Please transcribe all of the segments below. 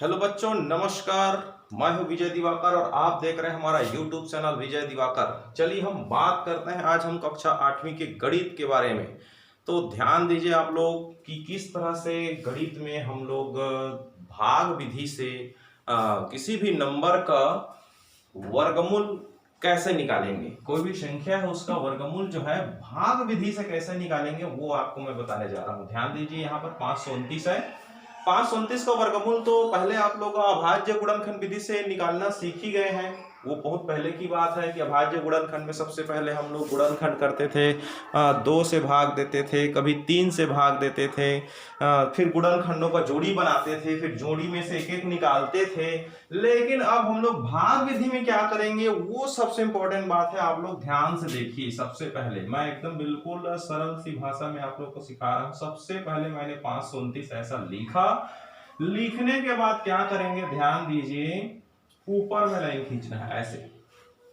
Hello बच्चों, नमस्कार। मैं हूं विजय दिवाकर और आप देख रहे हैं हमारा यूट्यूब चैनल विजय दिवाकर। चलिए हम बात करते हैं आज हम कक्षा 8वीं के गणित के बारे में। तो ध्यान दीजिए आप लोग कि किस तरह से गणित में हम लोग भाग विधि से किसी भी नंबर का वर्गमूल कैसे निकालेंगे। कोई भी संख्या है उसका वर्गमूल जो है भाग विधि से कैसे निकालेंगे वो आपको मैं बताने जा रहा हूं। ध्यान दीजिए, यहाँ पर 529 है। 529 का वर्गमूल तो पहले आप लोग अभाज्य गुणनखंड विधि से निकालना सीख ही गए हैं। वो बहुत पहले की बात है कि अभाज्य गुणनखंड में सबसे पहले हम लोग गुणनखंड करते थे, 2 से भाग देते थे, कभी 3 से भाग देते थे, फिर गुणनखंडों का जोड़ी बनाते थे, फिर जोड़ी में से एक एक निकालते थे। लेकिन अब हम लोग भाग विधि में क्या करेंगे वो सबसे इंपॉर्टेंट बात है। आप लोग ध्यान से देखिए। सबसे पहले मैं एकदम बिल्कुल सरल सी भाषा में आप लोग को सिखा रहा हूं। सबसे पहले मैंने 529 ऐसा लिखा। लिखने के बाद क्या करेंगे, ध्यान दीजिए, ऊपर में लाइन खींचना है ऐसे।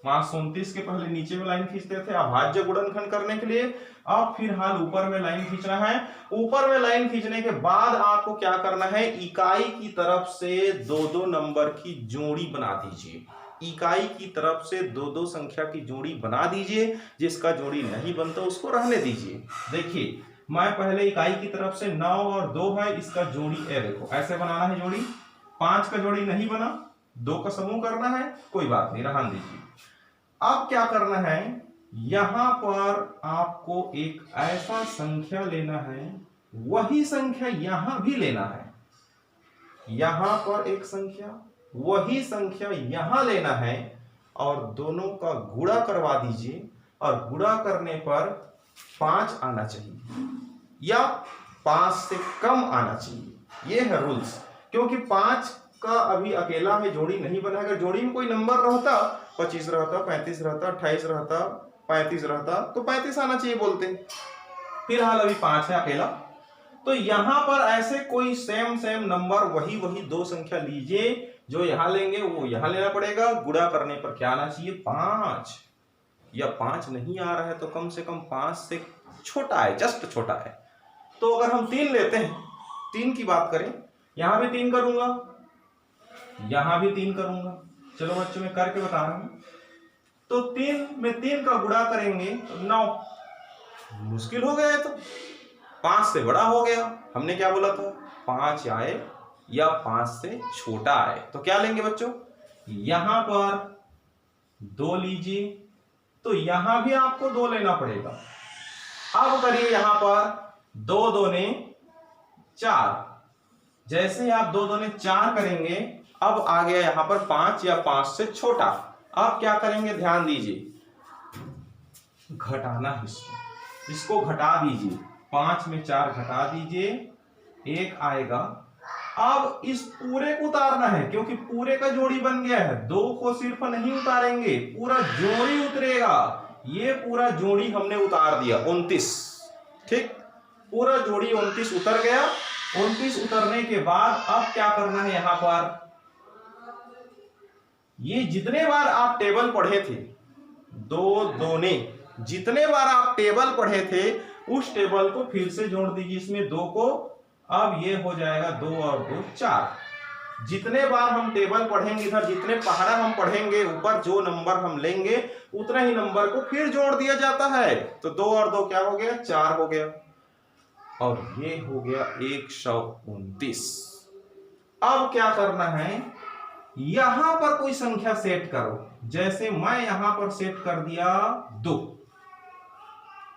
529 के पहले नीचे में लाइन खींचते थे अभाज्य गुणनखंड करने के लिए। अब फिलहाल ऊपर में लाइन खींचना है। ऊपर में लाइन खींचने के बाद आपको क्या करना है, इकाई की तरफ से दो दो नंबर की जोड़ी बना दीजिए। इकाई की तरफ से दो दो संख्या की जोड़ी बना दीजिए। जिसका जोड़ी नहीं बनता उसको रहने दीजिए। देखिए, मैं पहले इकाई की तरफ से 9 और 2 है, इसका जोड़ी ए देखो ऐसे बनाना है जोड़ी। 5 का जोड़ी नहीं बना, 2 का समूह करना है, कोई बात नहीं, रहने दीजिए। अब क्या करना है, यहां पर आपको एक ऐसा संख्या लेना है, वही संख्या यहां भी लेना है। यहां पर एक संख्या, वही संख्या यहां लेना है और दोनों का गुणा करवा दीजिए। और गुणा करने पर 5 आना चाहिए या 5 से कम आना चाहिए। ये है रूल्स। क्योंकि 5 का अभी अकेला में जोड़ी नहीं बना। अगर जोड़ी में कोई नंबर रहता, 25 रहता, 35 रहता, 28 रहता, 35 रहता, तो 35 आना चाहिए बोलते। फिलहाल अभी 5 है अकेला। तो यहां पर ऐसे कोई सेम नंबर वही दो संख्या लीजिए। जो यहां लेंगे वो यहां लेना पड़ेगा। गुणा करने पर क्या आना चाहिए, 5। या 5 नहीं आ रहा है तो कम से कम 5 से छोटा है, जस्ट छोटा है। तो अगर हम 3 लेते हैं, 3 की बात करें, यहां भी 3 करूंगा, यहां भी 3 करूंगा। चलो बच्चों मैं करके बता रहा हूं। तो 3 में 3 का गुणा करेंगे तो 9। मुश्किल हो गया है। तो 5 से बड़ा हो गया। हमने क्या बोला था, 5 आए या 5 से छोटा आए। तो क्या लेंगे बच्चों, यहां पर 2 लीजिए। तो यहां भी आपको 2 लेना पड़ेगा। अब करिए, यहां पर 2 दूने 4। जैसे आप 2 दूने 4 करेंगे, अब आ गया यहां पर 5 या 5 से छोटा। अब क्या करेंगे, ध्यान दीजिए, घटाना है इसको घटा दीजिए। 5 में 4 घटा दीजिए, 1 आएगा। अब इस पूरे को उतारना है क्योंकि पूरे का जोड़ी बन गया है। 2 को सिर्फ नहीं उतारेंगे, पूरा जोड़ी उतरेगा। ये पूरा जोड़ी हमने उतार दिया 29। ठीक, पूरा जोड़ी 29 उतर गया। 29 उतरने के बाद अब क्या करना है, यहां पर ये जितने बार आप टेबल पढ़े थे, 2 दूने, जितने बार आप टेबल पढ़े थे उस टेबल को फिर से जोड़ दीजिए इसमें 2 को। अब ये हो जाएगा 2 और 2 4। जितने बार हम टेबल पढ़ेंगे, इधर जितने पहाड़ा हम पढ़ेंगे, ऊपर जो नंबर हम लेंगे उतना ही नंबर को फिर जोड़ दिया जाता है। तो 2 और 2 क्या हो गया, 4 हो गया। और ये हो गया 129। अब क्या करना है, यहां पर कोई संख्या सेट करो। जैसे मैं यहां पर सेट कर दिया 2,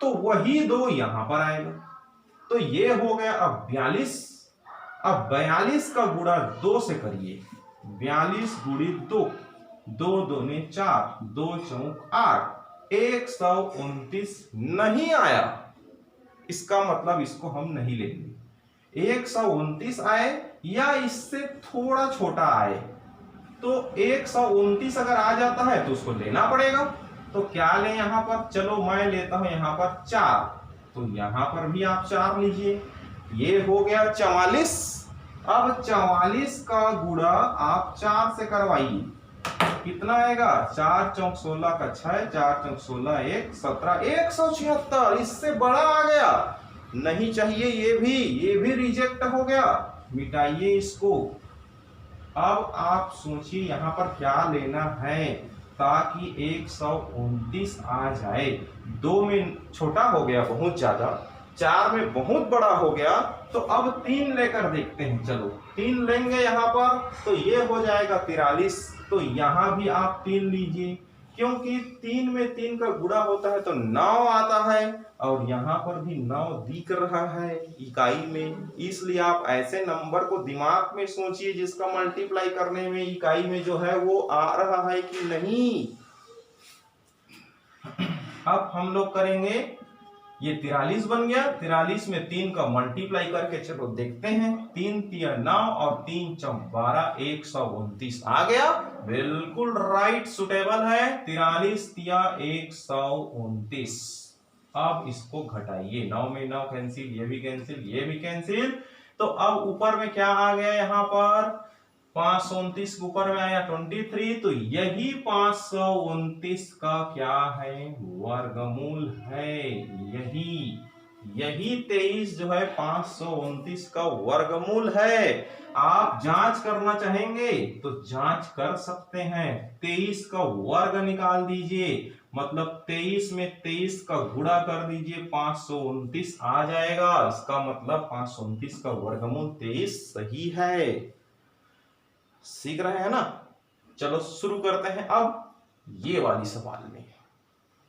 तो वही 2 यहां पर आएगा। तो ये हो गया अब 42। अब 42 का गुणा 2 से करिए। 42 गुणित 2, 2 दूने 4, 2 चौक 8, 129 नहीं आया। इसका मतलब इसको हम नहीं लेंगे। 129 आए या इससे थोड़ा छोटा आए। तो 129 अगर आ जाता है तो उसको लेना पड़ेगा। तो क्या लें यहां पर, चलो मैं लेता हूं यहां पर 4। तो यहां पर भी आप 4 लीजिए। ये हो गया 44। अब 44 का गुणा आप 4 से करवाइए। कितना आएगा, 4 चौक 16 का 6, 4 चौक 16, 1 17, 176। इससे बड़ा आ गया, नहीं चाहिए। ये भी रिजेक्ट हो गया। मिटाइए इसको। अब आप सोचिए यहाँ पर क्या लेना है ताकि 129 आ जाए। 2 में छोटा हो गया बहुत ज्यादा, 4 में बहुत बड़ा हो गया, तो अब 3 लेकर देखते हैं। चलो 3 लेंगे यहाँ पर तो ये हो जाएगा 43। तो यहाँ भी आप 3 लीजिए, क्योंकि 3 में 3 का गुणा होता है तो 9 आता है, और यहाँ पर भी 9 दिख रहा है इकाई में। इसलिए आप ऐसे नंबर को दिमाग में सोचिए जिसका मल्टीप्लाई करने में इकाई में जो है वो आ रहा है कि नहीं। अब हम लोग करेंगे, ये 43 बन गया। 43 में 3 का मल्टीप्लाई करके चलो देखते हैं। 3 तिया 9 और 3 चम 12, 129 आ गया। बिल्कुल राइट, सुटेबल है। 43 तिया 129। अब इसको घटाइए, 9 में 9 कैंसिल, ये भी कैंसिल, ये भी कैंसिल। तो अब ऊपर में क्या आ गया यहाँ पर, 529 ऊपर में आया 23, तो यही 529 का क्या है, वर्गमूल है। यही 23 जो है 529 का वर्गमूल है। आप जांच करना चाहेंगे तो जांच कर सकते हैं। 23 का वर्ग निकाल दीजिए, मतलब 23 में 23 का गुणा कर दीजिए, 529 आ जाएगा। इसका मतलब 529 का वर्गमूल 23 सही है। सीख रहे हैं ना। चलो शुरू करते हैं। अब ये वाली सवाल में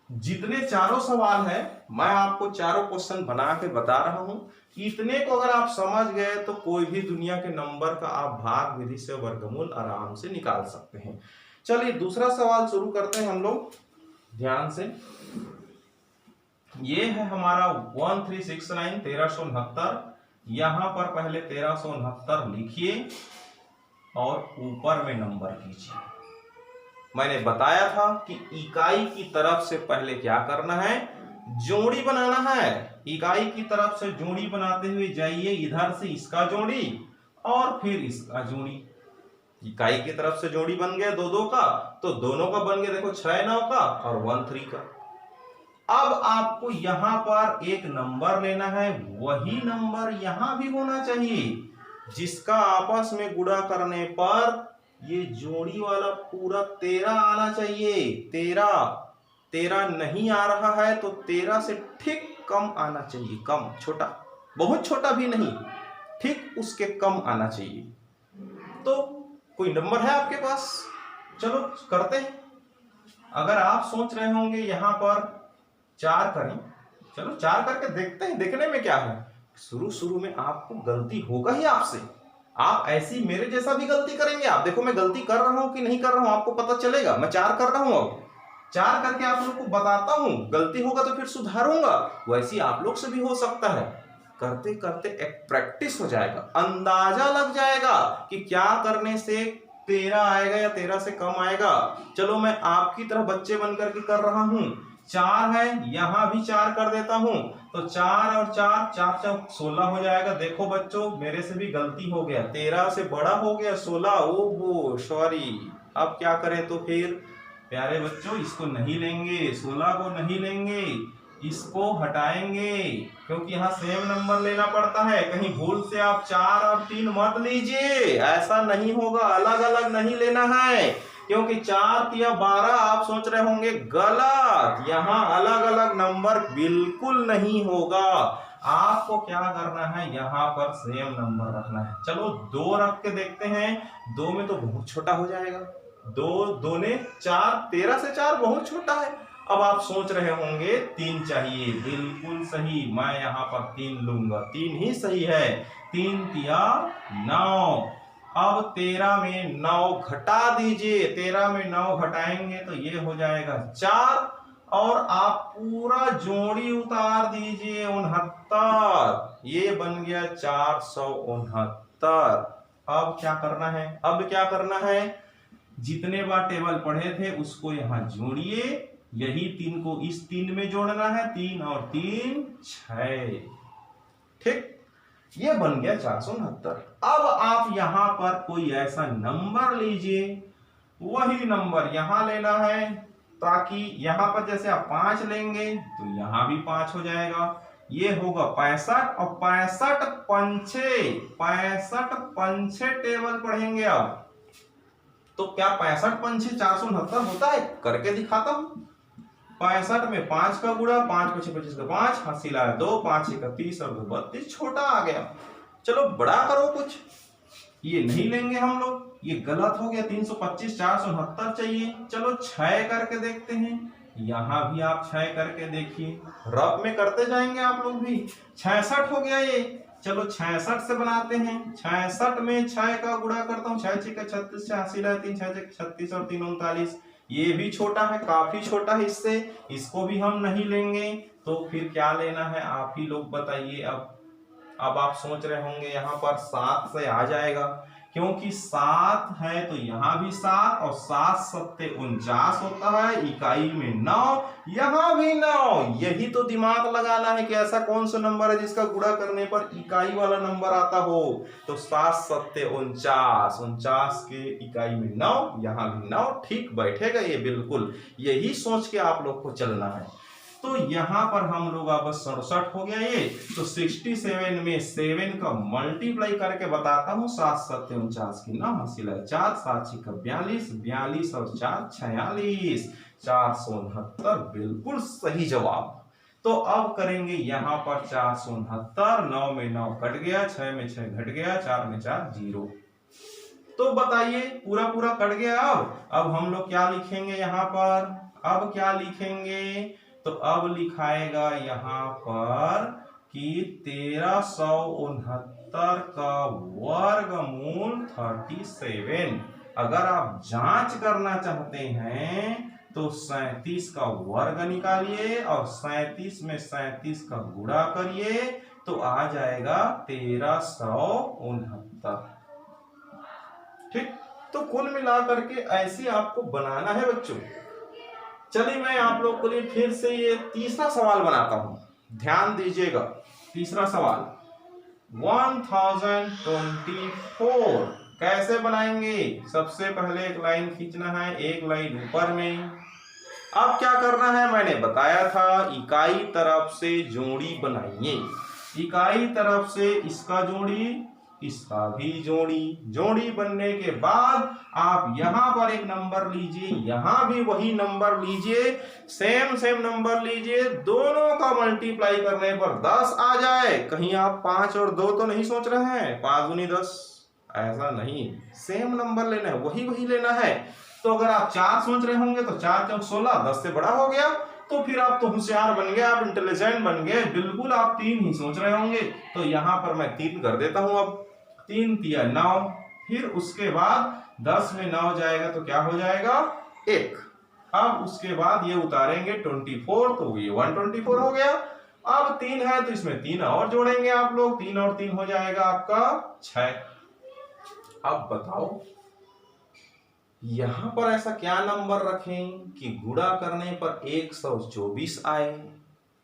जितने चारों सवाल है मैं आपको चारों क्वेश्चन बना के बता रहा हूं। इतने को अगर आप समझ गए तो कोई भी दुनिया के नंबर का आप भाग विधि से वर्गमूल आराम से निकाल सकते हैं। चलिए दूसरा सवाल शुरू करते हैं हम लोग ध्यान से। ये है हमारा 1369 1369। यहां पर पहले 1369 लिखिए और ऊपर में नंबर कीजिए। मैंने बताया था कि इकाई की तरफ से पहले क्या करना है, जोड़ी बनाना है। इकाई की तरफ से जोड़ी बनाते हुए जाइए, इधर से इसका जोड़ी और फिर इसका जोड़ी। इकाई की तरफ से जोड़ी बन गया 2 2 का, तो दोनों का बन गया देखो 6 9 का और 1 3 का। अब आपको यहां पर एक नंबर लेना है, वही नंबर यहां भी होना चाहिए जिसका आपस में गुणा करने पर ये जोड़ी वाला पूरा 13 आना चाहिए। 13 नहीं आ रहा है तो 13 से ठीक कम आना चाहिए, कम, छोटा, बहुत छोटा भी नहीं, ठीक उसके कम आना चाहिए। तो कोई नंबर है आपके पास, चलो करते हैं। अगर आप सोच रहे होंगे यहां पर 4 करें, चलो 4 करके देखते हैं, देखने में क्या है। शुरू में आपको गलती होगा ही आपसे, आप ऐसी मेरे जैसा भी गलती करेंगे। आप देखो मैं गलती कर रहा हूं कि नहीं कर रहा हूं, आपको पता चलेगा। मैं 4 कर रहा हूं, अब 4 करके आप लोग को बताता हूं, गलती होगा तो फिर सुधारूंगा। वैसे आप लोग से भी हो सकता है। करते करते एक प्रैक्टिस हो जाएगा, अंदाजा लग जाएगा कि क्या करने से 13 आएगा या 13 से कम आएगा। चलो मैं आपकी तरह बच्चे बनकर के कर रहा हूं। 4 है, यहां भी 4 कर देता हूं, तो 4 और 4 4 4 16 हो जाएगा। देखो बच्चों मेरे से भी गलती हो गया, 13 से बड़ा हो गया 16, ओहो सॉरी। अब क्या करें तो फिर प्यारे बच्चों, इसको नहीं लेंगे, 16 को नहीं लेंगे, इसको हटाएंगे, क्योंकि यहाँ सेम नंबर लेना पड़ता है। कहीं भूल से आप 4 और 3 मत लीजिए, ऐसा नहीं होगा, अलग अलग नहीं लेना है। क्योंकि 4 या 12 आप सोच रहे होंगे, गलत, यहाँ अलग अलग नंबर बिल्कुल नहीं होगा। आपको क्या करना है, यहाँ पर सेम नंबर रखना है। चलो 2 रख के देखते हैं। 2 में तो बहुत छोटा हो जाएगा, 2 ने 4, 13 से 4 बहुत छोटा है। अब आप सोच रहे होंगे 3 चाहिए, बिल्कुल सही, मैं यहाँ पर 3 लूंगा, 3 ही सही है। 3 तिया 9। अब 13 में 9 घटा दीजिए, 13 में 9 घटाएंगे तो ये हो जाएगा 4, और आप पूरा जोड़ी उतार दीजिए 69, ये बन गया 469। अब क्या करना है, अब क्या करना है, जितने बार टेबल पढ़े थे उसको यहां जोड़िए, यही 3 को इस 3 में जोड़ना है, 3 और 3 6, ठीक, ये बन गया 469। अब आप यहां पर कोई ऐसा नंबर लीजिए, वही नंबर यहां लेना है, ताकि यहां पर जैसे आप 5 लेंगे तो यहां भी 5 हो जाएगा, ये होगा 65, और 65 पंछे टेबल पढ़ेंगे। अब तो क्या 65 पंछी 469 होता है? करके दिखाता हूं। 65 में 5 का गुणा, 5 पचे 25 का 5, हासिल आया 2, 5 31 और 2 32, छोटा आ गया। चलो बड़ा करो कुछ, ये नहीं लेंगे हम लोग, ये गलत हो गया। 325 469 चाहिए। चलो 6 करके देखते हैं। यहां भी आप 6 करके देखिए, रफ में करते जाएंगे आप लोग भी। 66 हो गया ये। चलो 66 से बनाते हैं। 66 में 6 का गुणा करता हूँ, 6 6 36, 86 है 3 6 36 और 3 39। ये भी छोटा है, काफी छोटा है इससे, इसको भी हम नहीं लेंगे। तो फिर क्या लेना है आप ही लोग बताइए। अब आप सोच रहे होंगे यहाँ पर 7 से आ जाएगा, क्योंकि 7 है तो यहाँ भी 7 और 7 सत्ते 49 होता है, इकाई में 9, यहाँ भी 9। यही तो दिमाग लगाना है कि ऐसा कौन सा नंबर है जिसका गुणा करने पर इकाई वाला नंबर आता हो। तो 7 सत्ते 49, 49 के इकाई में 9, यहाँ भी 9, ठीक बैठेगा ये बिल्कुल। यही सोच के आप लोग को चलना है। तो यहां पर हम लोग अब 67 हो गया ये। तो 67 में 7 का मल्टीप्लाई करके बताता हूं। 7 7 49 की 9, हासिल है 4, 7 6 का 42, 42 और 4 46, 469 बिल्कुल सही जवाब। तो अब करेंगे यहाँ पर 469, 9 में 9 कट गया, 6 में 6 घट गया, 4 में 4 0। तो बताइए पूरा पूरा कट गया। अब हम लोग क्या लिखेंगे यहाँ पर? अब क्या लिखेंगे? तो अब लिखाएगा यहाँ पर कि 1369 का वर्गमूल 37। अगर आप जांच करना चाहते हैं तो 37 का वर्ग निकालिए और 37 में 37 का गुणा करिए, तो आ जाएगा 1369। ठीक, तो कुल मिलाकर के ऐसे आपको बनाना है बच्चों। चलिए मैं आप लोग के लिए फिर से ये तीसरा सवाल बनाता हूं, ध्यान दीजिएगा। तीसरा सवाल 1024 कैसे बनाएंगे? सबसे पहले एक लाइन खींचना है, एक लाइन ऊपर में। अब क्या करना है, मैंने बताया था इकाई तरफ से जोड़ी बनाइए। इकाई तरफ से इसका जोड़ी, इसका भी जोड़ी। जोड़ी बनने के बाद आप यहां पर एक नंबर लीजिए, यहां भी वही नंबर लीजिए, सेम नंबर लीजिए। दोनों का मल्टीप्लाई करने पर 10 आ जाए। कहीं आप 5 और 2 तो नहीं सोच रहे हैं, 5 दूनी 10, ऐसा नहीं। सेम नंबर लेना है, वही लेना है। तो अगर आप 4 सोच रहे होंगे तो 4 चौक 16, 10 से बड़ा हो गया। तो फिर आप तो होशियार बन गए, आप इंटेलिजेंट बन गए। बिल्कुल आप 3 ही सोच रहे होंगे। तो यहां पर मैं 3 कर देता हूं। अब 3 तिया 9, फिर उसके बाद 10 में 9 जाएगा तो क्या हो जाएगा 1। अब उसके बाद ये उतारेंगे 24, तो ये 124 हो गया। अब 3 है तो इसमें 3 और जोड़ेंगे आप लोग, 3 और 3 हो जाएगा आपका 6। अब बताओ यहां पर ऐसा क्या नंबर रखें कि गुणा करने पर 124 आए?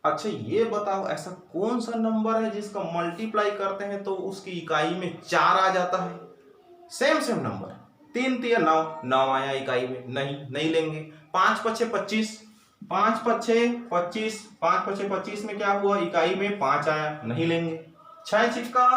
अच्छा ये बताओ ऐसा कौन सा नंबर है जिसका मल्टीप्लाई करते हैं तो उसकी इकाई में 4 आ जाता है? सेम नंबर, 3 तिया 9, 9 आया इकाई में, नहीं लेंगे। 5 पछे 25, 5 पछे 25, 5 पछे 25 में क्या हुआ, इकाई में 5 आया, नहीं लेंगे। 6 छिक्का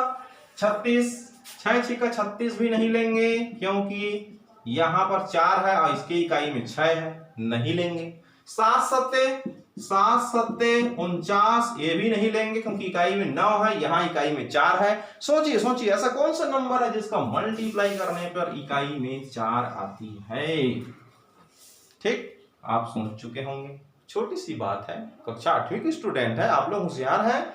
36, 6 छिक्का 36 भी नहीं लेंगे, क्योंकि यहां पर 4 है और इसके इकाई में 6 है, नहीं लेंगे। 7 सत्ते 49, ये भी नहीं लेंगे क्योंकि इकाई में 9 है, यहाँ इकाई में 4 है। सोचिए ऐसा कौन सा नंबर है जिसका मल्टीप्लाई करने पर इकाई में 4 आती है? ठीक, आप सोच चुके होंगे। छोटी सी बात है, कक्षा 8वीं की स्टूडेंट है, आप लोग होशियार हैं।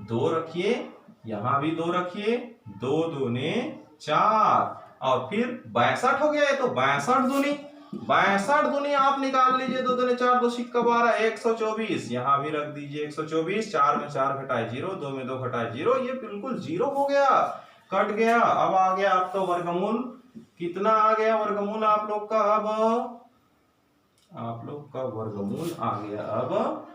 2 रखिए, यहां भी 2 रखिए, 2 दूने 4 और फिर 62 हो गया। तो 62 दूनी आप निकाल लीजिए। 2 दूनी 4, 2 सिक्का 12, 124। यहां भी रख दीजिए 124। 4 में 4 घटाए 0, 2 में 2 घटाए 0, ये बिल्कुल 0 हो गया, कट गया। अब आ गया आपका वर्गमूल। कितना आ गया वर्गमूल आप लोग का? अब आप लोग का वर्गमूल आ गया अब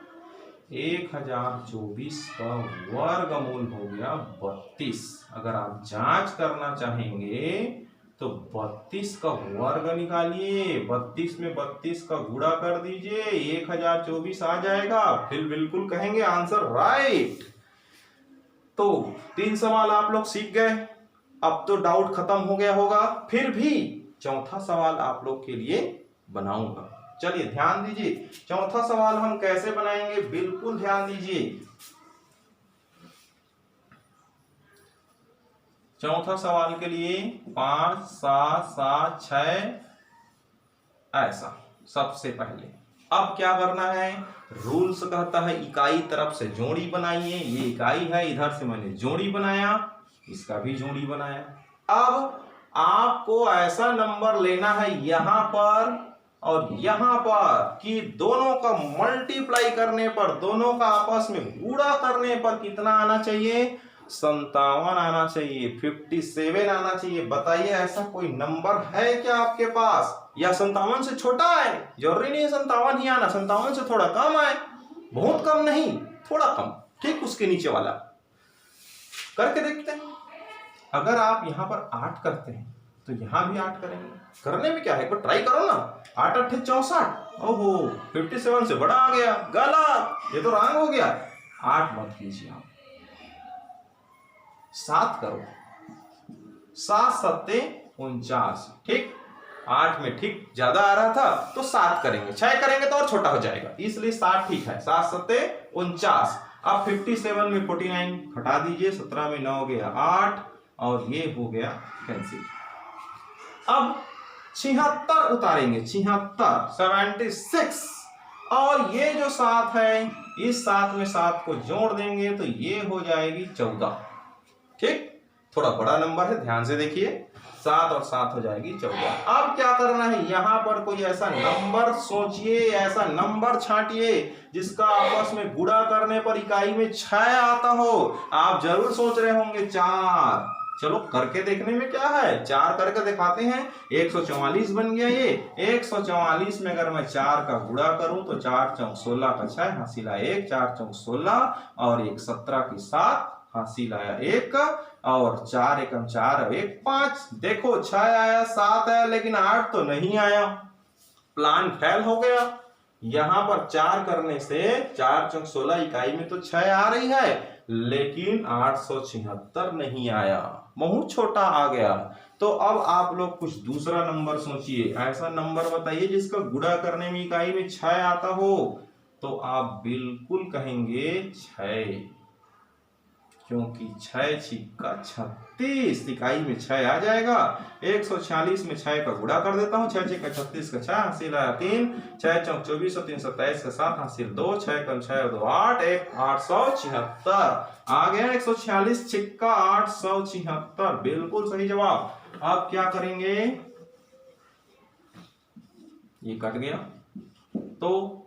1024 का वर्गमूल हो गया 32। अगर आप जांच करना चाहेंगे तो 32 का वर्ग निकालिए, 32 में 32 का गुणा कर दीजिए, 1024 आ जाएगा। फिर बिल्कुल कहेंगे आंसर राइट। तो 3 सवाल आप लोग सीख गए, अब तो डाउट खत्म हो गया होगा। फिर भी चौथा सवाल आप लोग के लिए बनाऊंगा। चलिए ध्यान दीजिए, चौथा सवाल हम कैसे बनाएंगे, बिल्कुल ध्यान दीजिए। चौथा सवाल के लिए 5 7 7 6 ऐसा। सबसे पहले अब क्या करना है, रूल्स कहता है इकाई तरफ से जोड़ी बनाइए। ये इकाई है, इधर से मैंने जोड़ी बनाया, इसका भी जोड़ी बनाया। अब आपको ऐसा नंबर लेना है यहां पर और यहां पर कि दोनों का मल्टीप्लाई करने पर, दोनों का आपस में गुणा करने पर कितना आना चाहिए, 57 आना चाहिए, 57 आना चाहिए। बताइए ऐसा कोई नंबर है क्या आपके पास, या 57 से छोटा है? जरूरी नहीं है 57 ही आना, 57 से थोड़ा कम आए, बहुत कम नहीं, थोड़ा कम, ठीक उसके नीचे वाला करके देखते हैं। अगर आप यहां पर 8 करते हैं तो यहां भी 8 करेंगे। करने में क्या है, एक बार ट्राई करो ना। 8 8 64, ओहो 57 से बड़ा आ गया, गलत, ये तो रॉन्ग हो गया। 8 मत कीजिए आप, 7 करो, 7 सत्ते 49, ठीक। 8 में ठीक ज्यादा आ रहा था तो 7 करेंगे, 6 करेंगे तो और छोटा हो जाएगा, इसलिए 7 ठीक है। 7 सत्ते 49। अब 57 में 49 घटा दीजिए, 17 में 9 हो गया 8 और ये हो गया कैंसिल। अब 76 उतारेंगे, 76 और ये जो 7 है, इस 7 में 7 को जोड़ देंगे तो ये हो जाएगी 14, ठीक। थोड़ा बड़ा नंबर है, ध्यान से देखिए, 7 और 7 हो जाएगी 14। अब क्या करना है, यहां पर कोई ऐसा नंबर सोचिए, ऐसा नंबर छांटिए जिसका आपस में गुणा करने पर इकाई में 6 आता हो। आप जरूर सोच रहे होंगे 4, चलो करके देखने में क्या है, 4 करके दिखाते हैं। 144 बन गया ये। 144 में अगर मैं 4 का गुणा करूं तो 4 चौक 16 का 6 हासिल आया 1, 4 चौक 16 और 1 17 की 7 हासिल आया 1 और 4 एकम 4 और 1 5। देखो 6 आया, 7 आया, लेकिन 8 तो नहीं आया, प्लान फेल हो गया। यहां पर 4 करने से 4 चौक 16 इकाई में तो 6 आ रही है, लेकिन 876 नहीं आया, बहुत छोटा आ गया। तो अब आप लोग कुछ दूसरा नंबर सोचिए, ऐसा नंबर बताइए जिसका गुणा करने में इकाई में 6 आता हो। तो आप बिल्कुल कहेंगे 6, क्योंकि 6 छिक्का 36, इकाई में 6 आ जाएगा। 146 में 6 का गुणा कर देता हूं, 6 छिक्का 36 का 6 हासिल आया 3, 6 चौक 24 और 3 27 का 7 हासिल 2, 6 कम 6 और 2 8, 876 आ गया। 146 छिक्का 876, बिल्कुल सही जवाब। आप क्या करेंगे, ये कट गया तो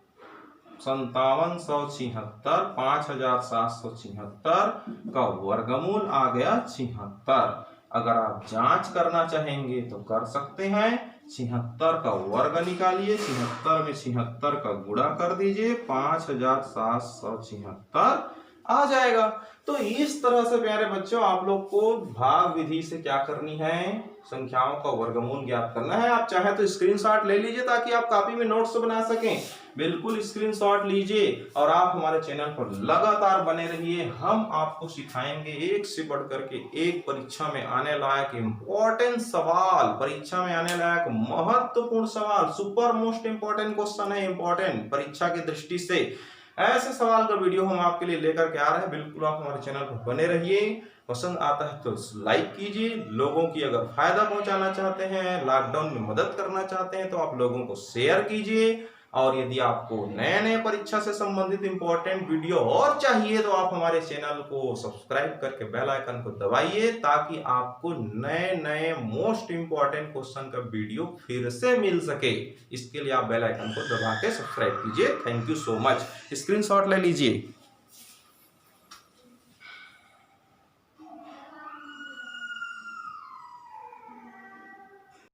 5776, 5776 का वर्गमूल आ गया 76। अगर आप जांच करना चाहेंगे तो कर सकते हैं। 76 का वर्ग निकालिए, 76 में 76 का गुणा कर दीजिए, 5776 आ जाएगा। तो इस तरह से प्यारे बच्चों आप लोग को भाग विधि से क्या करनी है, संख्याओं का वर्गमूल ज्ञात करना है। आप चाहे तो स्क्रीनशॉट ले लीजिए ताकि आप कॉपी में नोट्स बना सकें, बिल्कुल स्क्रीनशॉट लीजिए और आप हमारे चैनल पर लगातार बने रहिए। हम आपको सिखाएंगे एक से बढ़कर के एक परीक्षा में आने लायक इंपॉर्टेंट सवाल, परीक्षा में आने लायक महत्वपूर्ण सवाल, सुपर मोस्ट इंपॉर्टेंट क्वेश्चन है, इंपॉर्टेंट परीक्षा की दृष्टि से ऐसे सवाल का वीडियो हम आपके लिए लेकर के आ रहे हैं। बिल्कुल आप हमारे चैनल पर बने रहिए। पसंद आता है तो लाइक कीजिए, लोगों की अगर फायदा पहुंचाना चाहते हैं, लॉकडाउन में मदद करना चाहते हैं तो आप लोगों को शेयर कीजिए। और यदि आपको नए नए परीक्षा से संबंधित इंपॉर्टेंट वीडियो और चाहिए तो आप हमारे चैनल को सब्सक्राइब करके बेल आइकन को दबाइए ताकि आपको नए नए मोस्ट इंपॉर्टेंट क्वेश्चन का वीडियो फिर से मिल सके। इसके लिए आप बेल आइकन को दबा के सब्सक्राइब कीजिए। Thank you so much. Screenshot ले लीजिए।